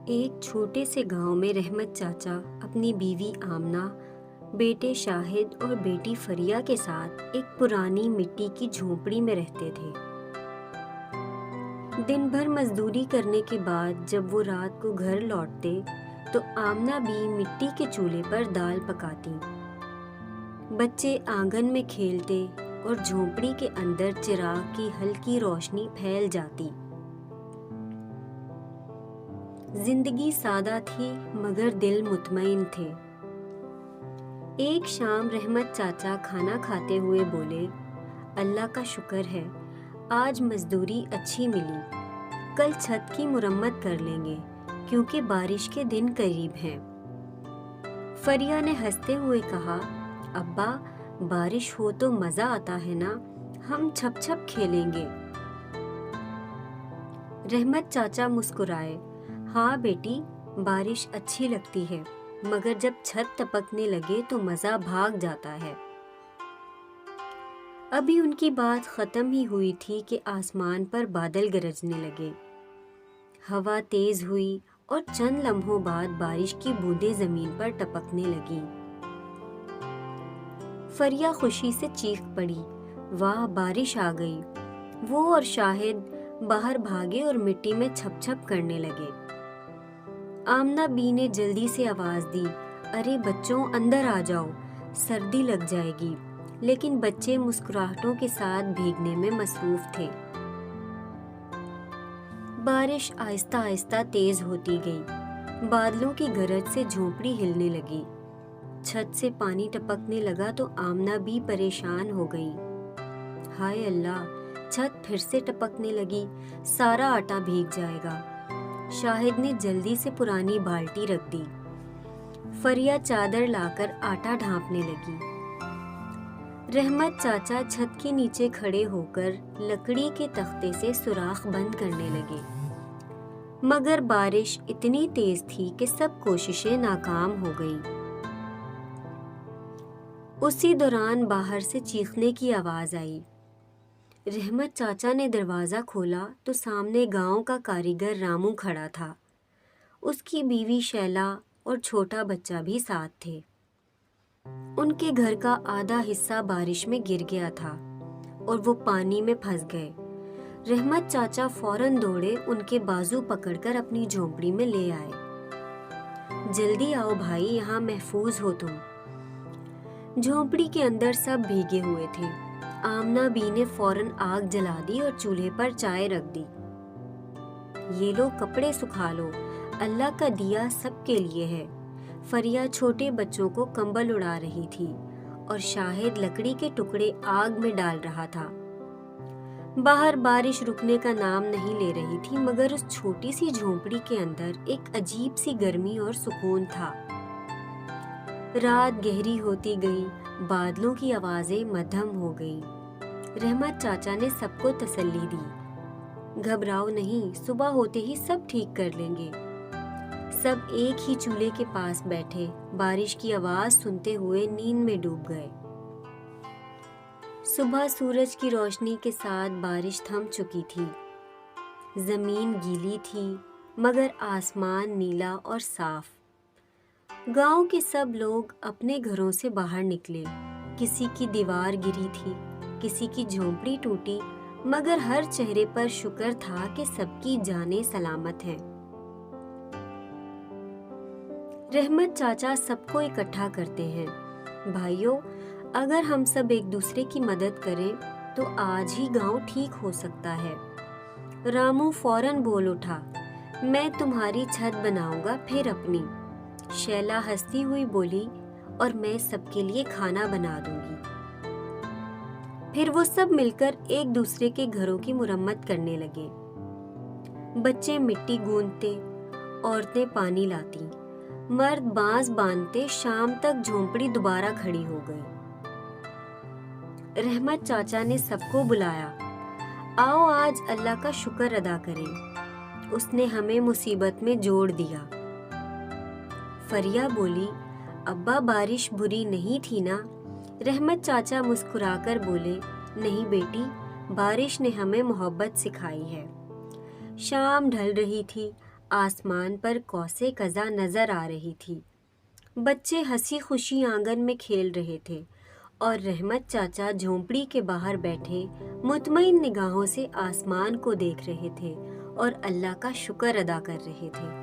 ایک چھوٹے سے گاؤں میں رحمت چاچا اپنی بیوی آمنہ، بیٹے شاہد اور بیٹی فریہ کے ساتھ ایک پرانی مٹی کی جھونپڑی میں رہتے تھے۔ دن بھر مزدوری کرنے کے بعد جب وہ رات کو گھر لوٹتے تو آمنہ بھی مٹی کے چولہے پر دال پکاتی، بچے آنگن میں کھیلتے اور جھونپڑی کے اندر چراغ کی ہلکی روشنی پھیل جاتی۔ زندگی سادہ تھی مگر دل مطمئن تھے۔ ایک شام رحمت چاچا کھانا کھاتے ہوئے بولے، اللہ کا شکر ہے آج مزدوری اچھی ملی، کل چھت کی مرمت کر لیں گے کیونکہ بارش کے دن قریب ہیں۔ فریہ نے ہنستے ہوئے کہا، ابا بارش ہو تو مزہ آتا ہے نا، ہم چھپ چھپ کھیلیں گے۔ رحمت چاچا مسکرائے، ہاں بیٹی بارش اچھی لگتی ہے مگر جب چھت ٹپکنے لگے تو مزہ بھاگ جاتا ہے۔ ابھی ان کی بات ختم ہی ہوئی تھی کہ آسمان پر بادل گرجنے لگے، ہوا تیز ہوئی اور چند لمحوں بعد بارش کی بوندیں زمین پر ٹپکنے لگیں۔ فریہ خوشی سے چیخ پڑی، واہ بارش آ گئی! وہ اور شاہد باہر بھاگے اور مٹی میں چھپ چھپ کرنے لگے۔ آمنہ بی نے جلدی سے آواز دی، ارے بچوں اندر آ جاؤ، سردی لگ جائے گی، لیکن بچے مسکراہٹوں کے ساتھ بھیگنے میں مصروف تھے۔ بارش آہستہ آہستہ تیز ہوتی گئی، بادلوں کی گرج سے جھونپڑی ہلنے لگی، چھت سے پانی ٹپکنے لگا تو آمنہ بھی پریشان ہو گئی۔ ہائے اللہ، چھت پھر سے ٹپکنے لگی، سارا آٹا بھیگ جائے گا۔ شاہد نے جلدی سے پرانی بالٹی رکھ دی، فریہ چادر لا کر آٹا ڈھانپنے لگی۔ رحمت چاچا چھت کے نیچے کھڑے ہو کر لکڑی کے تختے سے سوراخ بند کرنے لگے، مگر بارش اتنی تیز تھی کہ سب کوششیں ناکام ہو گئیں۔ اسی دوران باہر سے چیخنے کی آواز آئی۔ رحمت چاچا نے دروازہ کھولا تو سامنے گاؤں کا کاریگر رامو کھڑا تھا، اس کی بیوی شیلا اور چھوٹا بچہ بھی ساتھ تھے۔ ان کے گھر کا آدھا حصہ بارش میں گر گیا تھا اور وہ پانی میں پھنس گئے۔ رحمت چاچا فوراً دوڑے، ان کے بازو پکڑ کر اپنی جھونپڑی میں لے آئے۔ جلدی آؤ بھائی، یہاں محفوظ ہو تم۔ جھونپڑی کے اندر سب بھیگے ہوئے تھے۔ آمنہ بی نے فوراً آگ جلا دی اور چولہے پر چائے رکھ دی۔ یہ لو کپڑے سکھا لو، اللہ کا دیا سب کے لیے ہے۔ فریہ چھوٹے بچوں کو کمبل اڑا رہی تھی اور شاہد لکڑی کے ٹکڑے آگ میں ڈال رہا تھا۔ باہر بارش رکنے کا نام نہیں لے رہی تھی مگر اس چھوٹی سی جھونپڑی کے اندر ایک عجیب سی گرمی اور سکون تھا۔ رات گہری ہوتی گئی، بادلوں کی آوازیں مدھم ہو گئی۔ رحمت چاچا نے سب کو تسلی دی، گھبراؤ نہیں، صبح ہوتے ہی سب ٹھیک کر لیں گے۔ سب ایک ہی چولہے کے پاس بیٹھے بارش کی آواز سنتے ہوئے نیند میں ڈوب گئے۔ صبح سورج کی روشنی کے ساتھ بارش تھم چکی تھی، زمین گیلی تھی مگر آسمان نیلا اور صاف۔ گاؤں کے سب لوگ اپنے گھروں سے باہر نکلے، کسی کی دیوار گری تھی، کسی کی جھونپڑی ٹوٹی، مگر ہر چہرے پر شکر تھا کہ سب کی جانیں سلامت ہیں۔ رحمت چاچا سب کو اکٹھا کرتے ہیں، بھائیو اگر ہم سب ایک دوسرے کی مدد کریں تو آج ہی گاؤں ٹھیک ہو سکتا ہے۔ رامو فوراً بول اٹھا، میں تمہاری چھت بناؤں گا پھر اپنی۔ شیلا ہنستی ہوئی بولی، اور میں سب کے لیے کھانا بنا دوں گی۔ پھر وہ سب مل کر ایک دوسرے کے گھروں کی مرمت کرنے لگے۔ بچے مٹی گوندتے، عورتیں پانی لاتی، مرد بانس باندھتے، شام تک جھونپڑی دوبارہ کھڑی ہو گئی۔ رحمت چاچا نے سب کو بلایا، آؤ آج اللہ کا شکر ادا کریں، اس نے ہمیں مصیبت میں جوڑ دیا۔ فریہ بولی، ابا بارش بری نہیں تھی نا؟ رحمت چاچا مسکرا کر بولے، نہیں بیٹی، بارش نے ہمیں محبت سکھائی ہے۔ شام ڈھل رہی تھی، آسمان پر قوس قزح نظر آ رہی تھی۔ بچے ہنسی خوشی آنگن میں کھیل رہے تھے اور رحمت چاچا جھونپڑی کے باہر بیٹھے مطمئن نگاہوں سے آسمان کو دیکھ رہے تھے اور اللہ کا شکر ادا کر رہے تھے۔